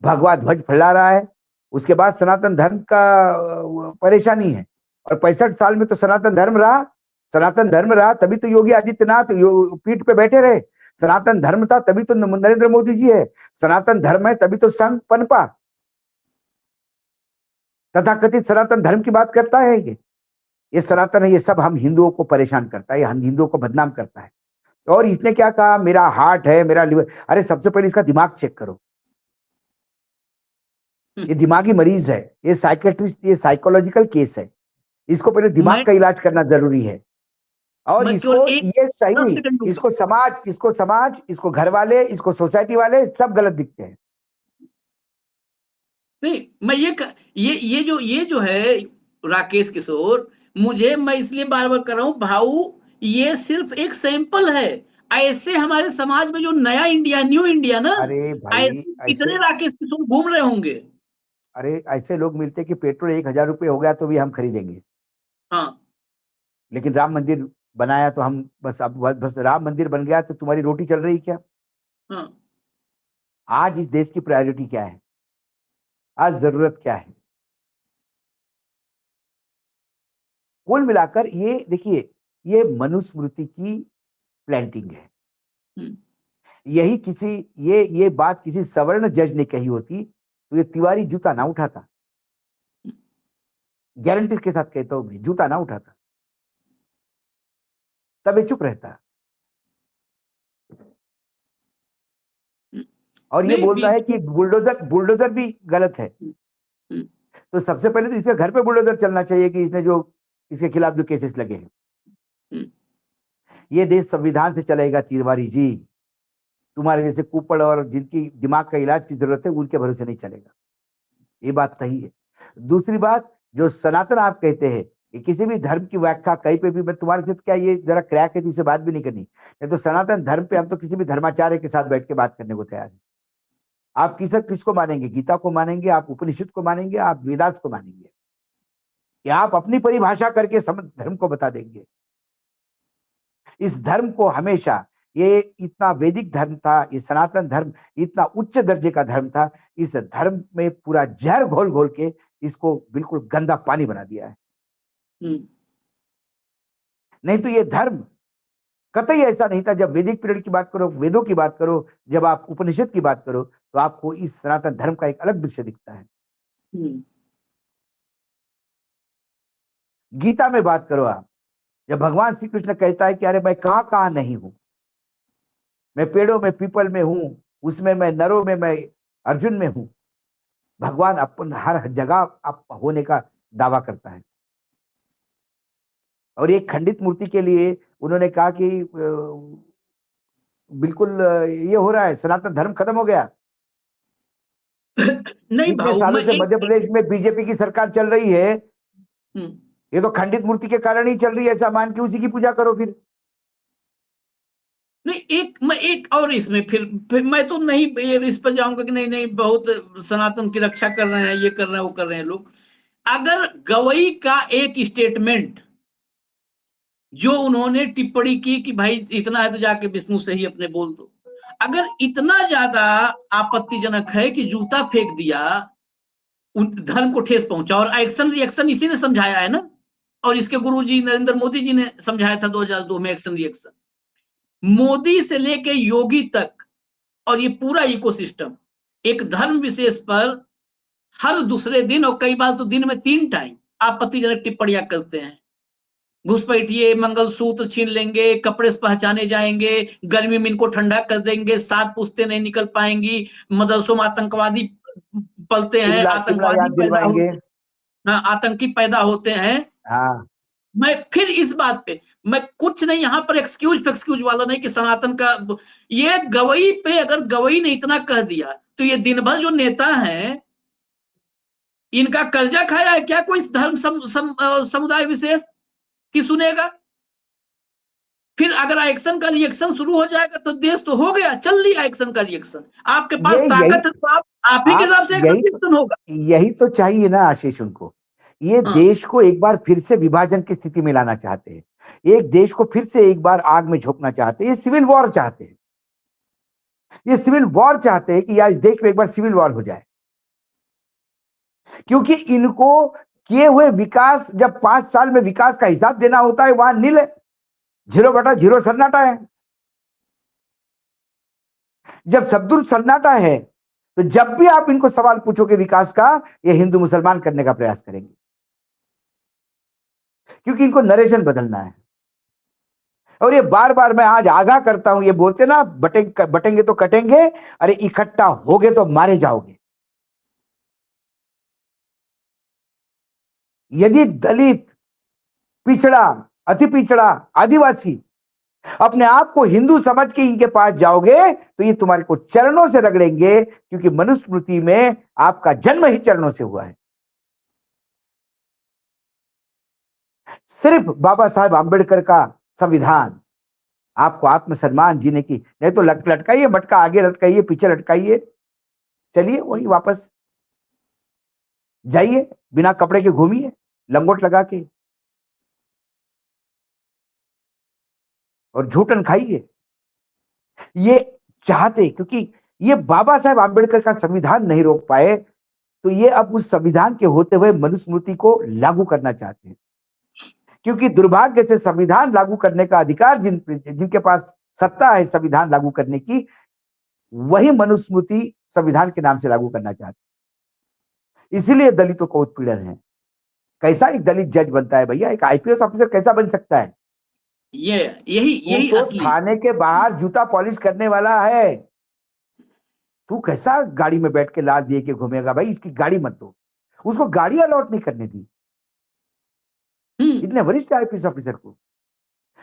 भगवा ध्वज फैला रहा है। उसके बाद सनातन धर्म का परेशानी है। और 65 साल में तो सनातन धर्म रहा। सनातन धर्म रहा तभी तो योगी आदित्यनाथ पीठ पे बैठे रहे। सनातन धर्म था तभी तो नरेंद्र मोदी जी है। सनातन धर्म है तभी तो संघ पनपा। तथाकथित सनातन धर्म की बात करता है ये सनातन है, ये सब हम हिंदुओं को परेशान करता है, ये हम हिंदुओं को बदनाम करता है। और इसने क्या कहा, मेरा हार्ट है, मेरा लिवर। अरे सबसे पहले इसका दिमाग चेक करो। ये दिमागी मरीज है, ये साइकेट्रिस्ट, ये साइकोलॉजिकल केस है। इसको पहले मैं दिमाग का इलाज करना जरूरी है। और मैं केवल इसको एक ये सही, 10 सेकंड दूंगा। इसको घर वाले, इसको सोसाइटी वाले सब गलत दिखते हैं। नहीं, मैं ये जो है राकेश किशोर, मैं इसलिए बार बार कर रहा हूं भाऊ, ये सिर्फ एक सैंपल है। ऐसे हमारे समाज में जो नया इंडिया, न्यू इंडिया ना, अरे भाई, ऐसे ऐसे कितने राकेश किशोर घूम रहे होंगे। अरे ऐसे लोग मिलते कि पेट्रोल 1,000 रुपये हो गया तो भी हम खरीदेंगे। हाँ। लेकिन राम मंदिर बनाया तो हम बस, अब बस राम मंदिर बन गया तो तुम्हारी रोटी चल रही क्या? हाँ। आज इस देश की प्रायोरिटी क्या है? आज जरूरत क्या है? कुल मिलाकर ये देखिए, ये मनुस्मृति की प्लांटिंग है। हम्म, यही किसी ये बात किसी सवर्ण जज ने कही होती तो ये तिवारी जूता ना उठाता। गारंटी के साथ कहता हूं, मैं जूता ना उठाता, तब ये चुप रहता। हम्म, और ये नहीं बोलता है कि बुलडोजर बुलडोजर भी गलत है। हम्म, तो सबसे पहले तो इसके घर पे बुलडोजर चलना चाहिए कि इसने जो इसके खिलाफ जो केसेस लगे हैं। हम्म, ये देश संविधान से चलेगा तिवारी जी। तुम्हारे जैसे कुपड़ और जिनकी दिमाग का इलाज की जरूरत है, उनके भरोसे नहीं चलेगा। ये बात सही है। दूसरी बात, जो सनातन आप कहते हैं, कि किसी भी धर्म की व्याख्या कहीं पे भी, मैं तुम्हारे साथ क्या ये जरा क्रैक है तो इससे बात भी नहीं करनी। नहीं तो सनातन धर्म पे हम तो किसी भी धर्माचार्य के साथ बैठ के बात करने को तैयार है। आप किसको मानेंगे? गीता को मानेंगे, आप उपनिषद को मानेंगे, आप वेदास को मानेंगे, कि आप अपनी परिभाषा करके धर्म को बता देंगे? इस धर्म को हमेशा, ये इतना वैदिक धर्म था, ये सनातन धर्म इतना उच्च दर्जे का धर्म था, इस धर्म में पूरा जहर घोल घोल के इसको बिल्कुल गंदा पानी बना दिया है। हम्म, नहीं तो ये धर्म कतई ऐसा नहीं था। जब वैदिक पीरियड की बात करो, वेदों की बात करो, जब आप उपनिषद की बात करो, तो आपको इस सनातन धर्म का एक अलग दृश्य दिखता है। हम्म, गीता में बात करो आप, जब भगवान श्री कृष्ण कहता है कि अरे मैं कहां कहां नहीं हूं, मैं पेड़ों में, पीपल में हूं, उसमें मैं नरों में, मैं अर्जुन में हूं। भगवान अपन हर जगह आप होने का दावा करता है। और एक खंडित मूर्ति के लिए उन्होंने कहा कि बिल्कुल ये हो रहा है, सनातन धर्म खत्म हो गया। नहीं इतने भाऊ, सालों मैं से एक मध्य प्रदेश में बीजेपी की सरकार चल रही है, हम्म, ये तो खंडित मूर्ति के कारण ही चल रही है, ऐसा मान के उसी की पूजा करो फिर। नहीं, मैं एक और इसमें फिर मैं तो नहीं इस पर जाऊंगा कि नहीं नहीं बहुत सनातन की रक्षा कर रहे हैं, ये कर रहे हैं, वो कर रहे हैं लोग। अगर गवई का एक स्टेटमेंट जो उन्होंने टिप्पणी की कि भाई इतना है तो जाके विष्णु से ही अपने बोल दो, अगर इतना ज्यादा आपत्तिजनक है कि जूता फेंक दिया, धर्म को ठेस पहुंचा, और एक्शन रिएक्शन इसी ने समझाया है ना, और इसके गुरुजी नरेंद्र मोदी जी ने समझाया था 2002 में एक्शन रिएक्शन। मोदी से लेके योगी तक और ये पूरा इकोसिस्टम एक धर्म विशेष पर हर दूसरे दिन और कई बार तो दिन में 3 टाइम आपत्तिजनक टिप्पणियां करते हैं। घुसपैठिए, मंगलसूत्र छीन लेंगे, कपड़े से पहचाने जाएंगे, गर्मी में इनको ठंडा कर देंगे, 7 पुश्तें नहीं निकल पाएंगी, मदरसों में आतंकवादी पलते हैं, शिमला शिमला आतंकवादी याद पैदा दिलवाएंगे। होते हैं, आतंकी पैदा होते हैं। हाँ, मैं फिर इस बात पे मैं कुछ नहीं यहां पर एक्सक्यूज वाला नहीं कि सनातन का, ये गवई पे अगर गवई ने इतना कह दिया तो ये दिन भर जो नेता हैं इनका कर्जा खाया है क्या कोई धर्म समुदाय विशेष की सुनेगा? फिर अगर एक्शन का रिएक्शन शुरू हो जाएगा तो देश तो हो गया, चल लिया एक्शन का रिएक्शन, आपके पास ये यही ताकत है तो आप ही के आप हिसाब से एक्शन यही तो रिएक्शन होगा। यही तो चाहिए ना आशीष उनको। ये हाँ, देश को एक बार फिर से विभाजन की स्थिति में लाना चाहते हैं, एक देश को फिर से एक बार आग में झोंकना चाहते हैं, ये सिविल वॉर चाहते हैं। ये सिविल वॉर चाहते हैं कि या इस देश में एक बार सिविल वॉर हो जाए, क्योंकि इनको किए हुए विकास, जब 5 साल में विकास का हिसाब देना होता है, वहां नील है, 0/0 सन्नाटा है। जब सब दूर सन्नाटा है तो जब भी आप इनको सवाल पूछोगे विकास का, ये हिंदू मुसलमान करने का प्रयास करेंगे, क्योंकि इनको नरेशन बदलना है। और ये बार बार मैं आज आगाह करता हूं, ये बोलते ना बटेंगे तो कटेंगे, अरे इकट्ठा होगे तो मारे जाओगे। यदि दलित, पिछड़ा, अति पिछड़ा, आदिवासी अपने आप को हिंदू समझ के इनके पास जाओगे तो ये तुम्हारे को चरणों से रगड़ेंगे, क्योंकि मनुस्मृति में आपका जन्म ही चरणों से हुआ है। सिर्फ बाबा साहेब आंबेडकर का संविधान आपको आत्मसम्मान जीने की, नहीं तो लटकाइए, मटका आगे लटकाइए, पीछे लटकाइए, चलिए वही वापस जाइए, बिना कपड़े के घूमिए, लंगोट लगा के, और झूठन खाइए। ये चाहते, क्योंकि ये बाबा साहेब आंबेडकर का संविधान नहीं रोक पाए, तो ये अब उस संविधान के होते हुए मनुस्मृति को लागू करना चाहते हैं, क्योंकि दुर्भाग्य से संविधान लागू करने का अधिकार जिनके पास सत्ता है संविधान लागू करने की, वही मनुस्मृति संविधान के नाम से लागू करना चाहते हैं। इसीलिए दलितों का उत्पीड़न है। कैसा एक दलित जज बनता है भैया, एक आईपीएस ऑफिसर कैसा बन सकता है? ये यही तू यही तो असली। थाने के बाहर जूता पॉलिश करने वाला है, तू कैसा गाड़ी में बैठ के लाल दिए के घूमेगा? भाई इसकी गाड़ी मत दो, उसको गाड़ी अलॉट नहीं करने दी, इतने वरिष्ठ आईपीएस ऑफिसर को।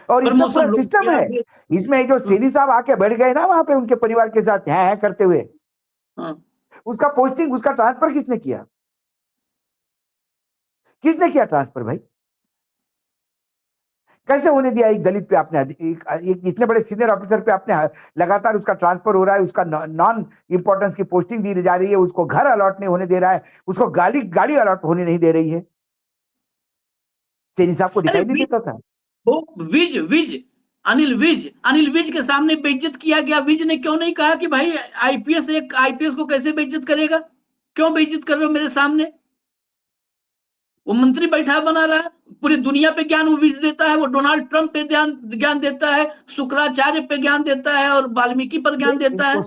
और इसमें पूरा प्रमोशन रोक सिस्टम दिया है। आगे। इसमें जो सेनी साहब आके बैठ गए ना वहां पे उनके परिवार के साथ है करते हुए, हाँ, उसका पोस्टिंग, उसका ट्रांसफर किसने किया? किसने किया ट्रांसफर भाई? कैसे होने दिया एक दलित पे आपने, एक इतने बड़े सीनियर ऑफिसर पे आपने लगातार उसका ट्रांसफर हो रहा है, उसका नॉन इंपॉर्टेंस की पोस्टिंग दी जा रही है, उसको घर अलॉट नहीं होने दे रहा है, उसको गाड़ी गाड़ी अलॉट होने नहीं दे रही है। सेनी साहब को अरे दिखाई नहीं देता था? वो विज विज अनिल विज के सामने बेइज्जत किया गया। विज ने क्यों नहीं कहा कि भाई आईपीएस एक आईपीएस को कैसे बेइज्जत करेगा, क्यों बेइज्जत कर रहे हो मेरे सामने? वो मंत्री बैठा बना रहा है, पूरी दुनिया पे ज्ञान वो विज देता है, वो डोनाल्ड ट्रंप पे ज्ञान देता है, शुक्राचार्य पे ज्ञान देता है और वाल्मीकि पर ये ज्ञान देता है।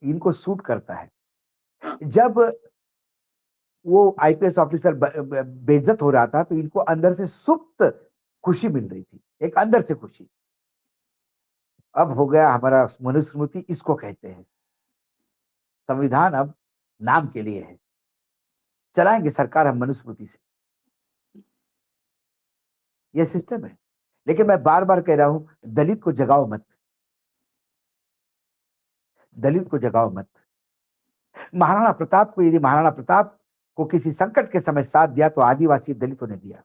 इनको सूट करता है। हाँ, जब वो आईपीएस ऑफिसर बेइज्जत हो रहा था तो इनको अंदर से सुप्त खुशी मिल रही थी, एक अंदर से खुशी। अब हो गया हमारा मनुस्मृति, इसको कहते हैं संविधान, अब नाम के लिए है, चलाएंगे सरकार हम मनुस्मृति से। यह सिस्टम है। लेकिन मैं बार बार कह रहा हूं, दलित को जगाओ मत, दलित को जगाओ मत। महाराणा प्रताप को, यदि महाराणा प्रताप को किसी संकट के समय साथ दिया तो आदिवासी दलितों ने दिया।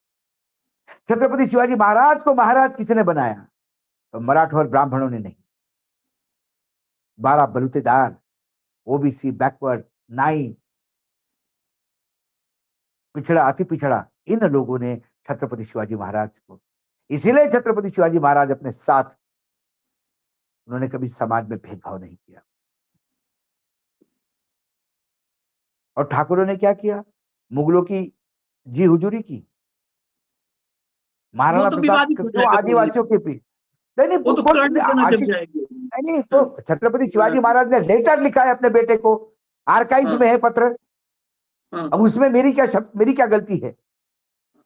छत्रपति शिवाजी महाराज को महाराज किसने बनाया? तो मराठों और ब्राह्मणों ने नहीं। 12 बलूतेदार, ओबीसी, बैकवर्ड, नाई, पिछड़ा, अति पिछड़ा, इन लोगों ने छत्रपति शिवाजी महाराज को, इसीलिए छत्रपति शिवाजी महाराज अपने साथ, उन्होंने कभी समाज में भेदभाव नहीं किया। और ठाकुरों ने क्या किया? मुगलों की जी हुजूरी की। वो महाराणा तो प्रताप विवादित हो क्यों जाएगा बोलने आदिवासियों में। के पीछे? नहीं नहीं, वो तो कौन करंट देना जब आशिक, जाएगी। नहीं हाँ, तो छत्रपति शिवाजी हाँ, महाराज ने लेटर लिखा है अपने बेटे को, आर्काइव्स हाँ, में है पत्र। हाँ, अब उसमें मेरी क्या गलती है?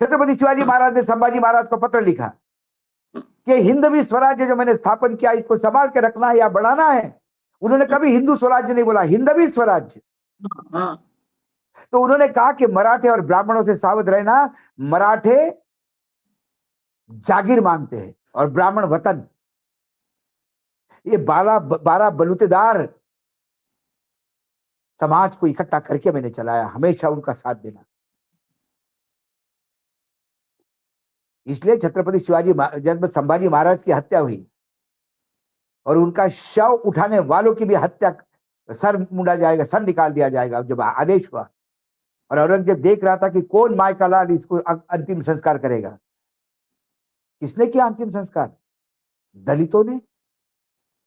छत्रपति शिवाजी हाँ, महाराज ने संभाजी महाराज को पत्र लिखा हाँ, कि हिंदवी स्वराज्य जो मैंने स्थापन किया, इसको संभाल के रखना है या बढ़ाना है। उन्होंने कभी हिंदू स्वराज्य नहीं बोला, हिंदवी स्वराज्य। हाँ, तो उन्होंने कहा कि मराठे और ब्राह्मणों से सावध रहना, मराठे जागीर मांगते हैं और ब्राह्मण वतन। ये 12 बलूतेदार समाज को इकट्ठा करके मैंने चलाया, हमेशा उनका साथ देना। इसलिए छत्रपति शिवाजी, जब संभाजी महाराज की हत्या हुई और उनका शव उठाने वालों की भी हत्या, सर मुंडा जाएगा, सर निकाल दिया जाएगा, जब आदेश हुआ और औरंगजेब देख रहा था कि कौन माय का लाल इसको अंतिम संस्कार करेगा, किसने किया अंतिम संस्कार? दलितों ने।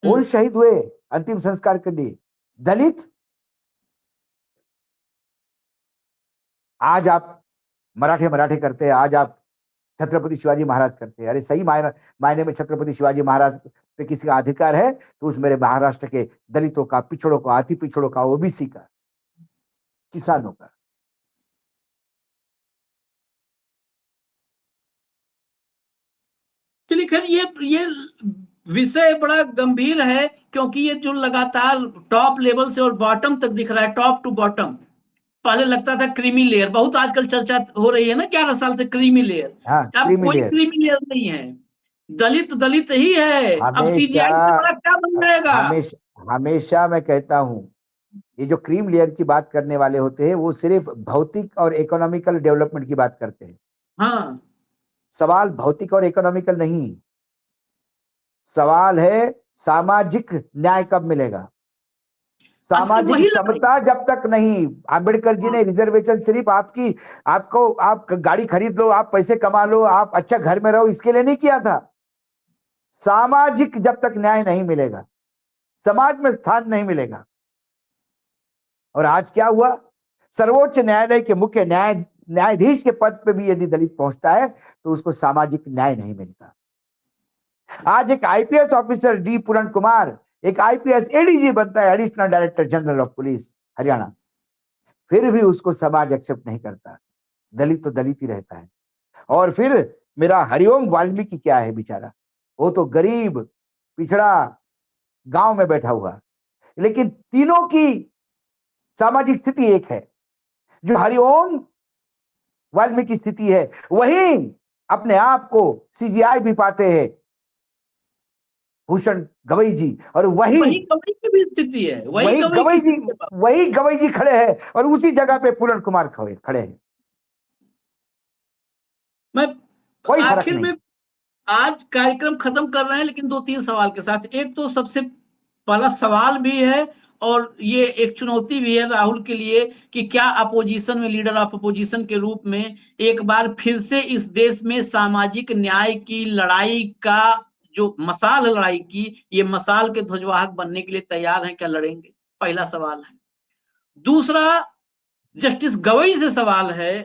कौन शहीद हुए अंतिम संस्कार के लिए? दलित। आज आप मराठे मराठे करते हैं, आज आप छत्रपति शिवाजी महाराज करते हैं। अरे सही मायने में छत्रपति शिवाजी महाराज पे किसी का अधिकार है तो उस मेरे महाराष्ट्र के दलितों का, पिछड़ों का, अति पिछड़ों का, ओबीसी का, किसानों का। चलिए खैर, ये विषय बड़ा गंभीर है, क्योंकि ये जो लगातार टॉप लेवल से और बॉटम तक दिख रहा है, टॉप टू बॉटम। पहले लगता था क्रीमी लेयर, बहुत आजकल चर्चा हो रही है ना 11 साल से क्रीमी लेयर। हाँ, अब क्रीमी कोई लेयर। क्रीमी लेयर नहीं है, दलित दलित ही है। अब हमेशा, सीजीआई से बड़ा क्या बन जाएगा? हमेशा मैं कहता हूं, ये जो क्रीम लेयर की बात करने वाले होते हैं वो सिर्फ भौतिक और इकोनॉमिकल डेवलपमेंट की बात करते हैं। हाँ, सवाल भौतिक और इकोनॉमिकल नहीं, सवाल है सामाजिक न्याय कब मिलेगा। असली सामाजिक वही लड़ाई। समता जब तक नहीं, अंबेडकर जी हाँ, ने रिजर्वेशन सिर्फ आपकी, आपको, आप गाड़ी खरीद लो, आप पैसे कमा लो, आप अच्छा घर में रहो, इसके लिए नहीं किया था। सामाजिक जब तक न्याय नहीं मिलेगा, समाज में स्थान नहीं मिलेगा। और आज क्या हुआ? सर्वोच्च न्यायालय के मुख्य न्यायाधीश के पद पे भी यदि दलित पहुंचता है तो उसको सामाजिक न्याय नहीं मिलता। आज एक आईपीएस ऑफिसर डी पूरण कुमार एक आईपीएस एडीजी बनता है, additional director general of police Haryana, फिर भी उसको समाज एक्सेप्ट नहीं करता। दलित तो दलित ही रहता है। और फिर मेरा हरिओम वाल्मीकि क्या है बेचारा, वो तो गरीब पिछड़ा गांव में बैठा हुआ, लेकिन तीनों की सामाजिक स्थिति एक है। जो हरिओम वाल्मीकि स्थिति है, वही अपने आप को सीजीआई भी पाते हैं भूषण गवई जी, और वही वही कवि की भी स्थिति है, वही वही कवि की गवई जी, स्थिति है। वही गवई जी खड़े हैं और उसी जगह पे पूरण कुमार खड़े हैं। मैं कोई फर्क आखिर नहीं। में आज कार्यक्रम खत्म कर रहे हैं, लेकिन दो तीन सवाल के साथ। एक तो सबसे पहला सवाल भी है, और ये एक चुनौती भी है राहुल के लिए, कि क्या अपोजिशन में, लीडर ऑफ अपोजिशन के रूप में एक बार फिर से इस देश में सामाजिक न्याय की लड़ाई का जो मशाल है, लड़ाई की, ये मशाल के ध्वजवाहक बनने के लिए तैयार हैं? क्या लड़ेंगे? पहला सवाल है। दूसरा, जस्टिस गवई से सवाल है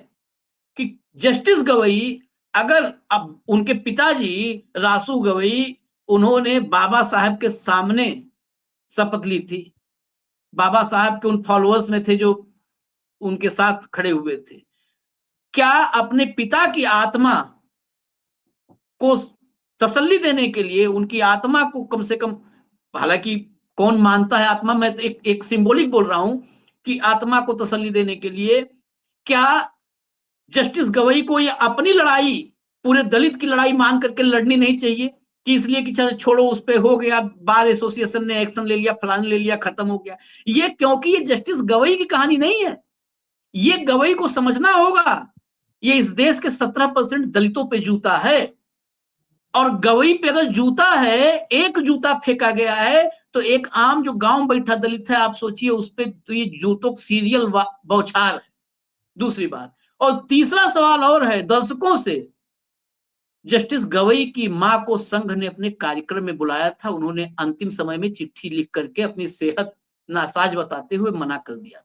कि जस्टिस गवई, अगर अब उनके पिताजी रासू गवई, उन्होंने बाबा साहब के सामने शपथ ली थी, बाबा साहब के उन फॉलोअर्स में थे जो उनके साथ खड़े हुए थे, क्या अपने पिता की आत्मा को तसल्ली देने के लिए, उनकी आत्मा को कम से कम, हालांकि कौन मानता है आत्मा, मैं तो एक सिंबॉलिक बोल रहा हूं, कि आत्मा को तसल्ली देने के लिए क्या जस्टिस गवई को ये अपनी लड़ाई पूरे दलित की लड़ाई मान करके लड़नी नहीं चाहिए कि इसलिए कि चल छोड़ो उस पे हो गया, बार एसोसिएशन ने एक्शन ले लिया, फलाने ले लिया, खत्म हो गया। ये क्योंकि ये जस्टिस गवई की कहानी नहीं है, ये गवई को समझना होगा। ये इस देश के 17% दलितों पे जूता है, और गवई पे अगर जूता है, एक जूता फेंका गया है, तो एक आम जो गांव में बैठा दलित है, आप सोचिए उस पे तो ये जूतों सीरियल बौछार है। दूसरी बात, और तीसरा सवाल और है दर्शकों से। जस्टिस गवई की मां को संघ ने अपने कार्यक्रम में बुलाया था, उन्होंने अंतिम समय में चिट्ठी लिख करके अपनी सेहत नासाज बताते हुए मना कर दिया था।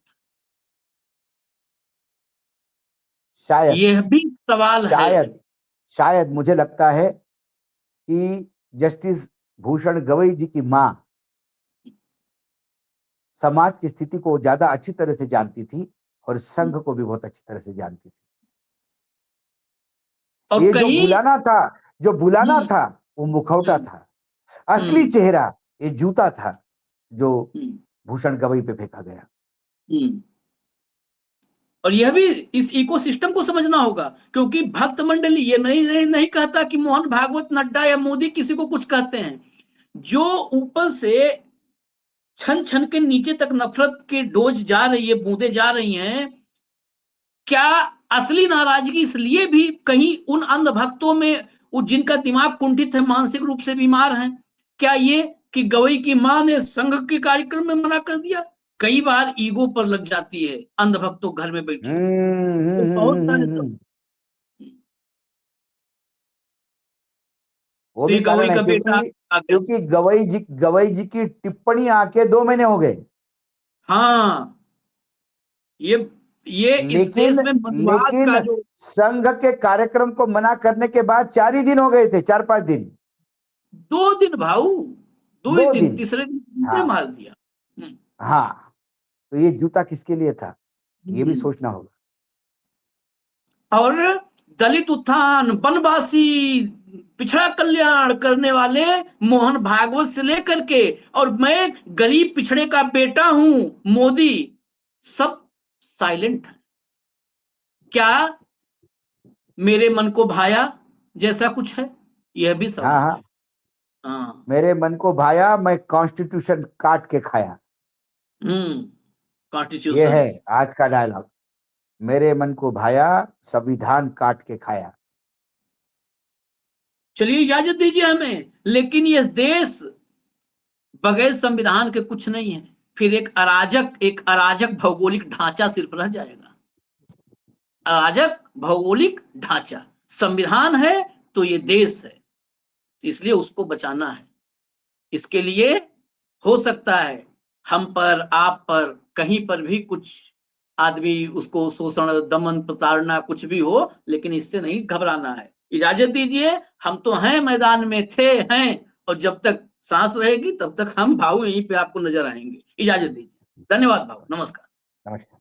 शायद यह भी सवाल है। शायद शायद मुझे लगता है कि जस्टिस भूषण गवई जी की मां समाज की स्थिति को ज्यादा अच्छी तरह से जानती थी और संघ को भी बहुत अच्छी तरह से जानती थी। और ये कहीं जो बुलाना था वो मुखौटा था, असली चेहरा ये जूता था जो भूषण गवई पे फेंका गया। और यह भी इस इकोसिस्टम को समझना होगा, क्योंकि भक्त मंडली ये नहीं कहता कि मोहन भागवत, नड्डा या मोदी किसी को कुछ कहते हैं। जो ऊपर से छन छन के नीचे तक नफरत के डोज जा रही है, बूंदे जा रही हैं, क्या असली नाराजगी इसलिए भी कहीं उन अंध भक्तों में जिनका दिमाग कुंठित है, मानसिक रूप से बीमार हैं, क्या ये कि गवई की मां ने संघ के कार्यक्रम में मना कर दिया? कई बार ईगो पर लग जाती है अंध भक्तों घर में बैठी, तो बहुत सारे सब। वो तो भी ये गवई कारण है का बेटा आ गया। क्योंकि गवई जी की टिप्पणी आके 2 महीने हो गए। हाँ, ये इस लेकिन देश में मनुवाद लेकिन का जो संघ के कार्यक्रम को मना करने के बाद 4 ही दिन हो गए थे, 4-5 दिन। 2 दिन भाऊ, 2 ही 2 दिन, दिन। तीसरे दिन हाँ मार दिया। हाँ, तो ये जूता किसके लिए था, ये भी सोचना होगा। और दलित उत्थान, वनवासी, पिछड़ा कल्याण करने वाले मोहन भागवत से लेकर के, और मैं गरीब पिछड़े का बेटा हूं मोदी, सब साइलेंट है। क्या मेरे मन को भाया जैसा कुछ है? यह भी हाँ सवाल हाँ, है। हाँ। मेरे मन को भाया, मैं कॉन्स्टिट्यूशन काट के खाया। ये कॉन्स्टिट्यूशन। है आज का डायलॉग, मेरे मन को भाया, संविधान काट के खाया। चलिए इजाजत दीजिए हमें, लेकिन यह देश बगैर संविधान के कुछ नहीं है। फिर एक अराजक भौगोलिक ढांचा सिर्फ रह जाएगा। अराजक भौगोलिक ढांचा। संविधान है तो ये देश है, इसलिए उसको बचाना है। इसके लिए हो सकता है हम पर, आप पर, कहीं पर भी कुछ आदमी उसको शोषण, दमन, प्रताड़ना कुछ भी हो, लेकिन इससे नहीं घबराना है। इजाजत दीजिए, हम तो हैं मैदान में, थे, हैं, और जब तक सांस रहेगी तब तक हम भाऊ यहीं पे आपको नजर आएंगे। इजाजत दीजिए। धन्यवाद भाऊ, नमस्कार। नमस्कार।